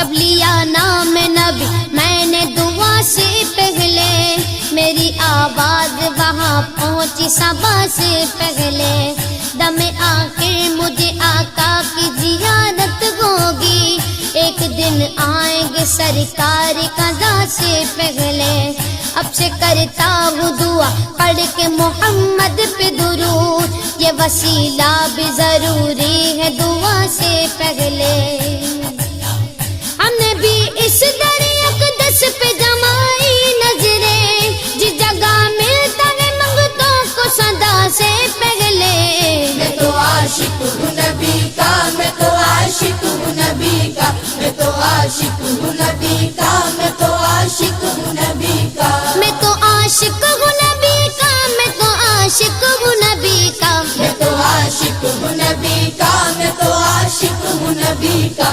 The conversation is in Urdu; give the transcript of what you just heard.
جب لیا نام نبی میں نے دعا سے پہلے، میری آواز وہاں پہنچی صبا سے پہلے، دم آخر مجھے آقا کی زیارت ہوگی، ایک دن آئیں گے سرکار قضا سے پہلے، اب سے کرتا ہوں دعا پڑھ کے محمد پہ درود، یہ وسیلہ بھی ضروری ہے دعا سے پہلے۔ ہم نے بھی اس در اقدس پہ جمائی نظریں، جس جگہ ملتا ہے منگتوں کو صدا سے پہلے، میں تو عاشق ہوں نبی کا، میں تو عاشق ہوں نبی کا، میں تو عاشق ہوں نبی کا، میں تو عاشق ہوں نبی کا، میں تو عاشق ہوں نبی کا، میں تو عاشق ہوں نبی کا، میں تو عاشق ہوں نبی کا، میں تو عاشق ہوں نبی کا۔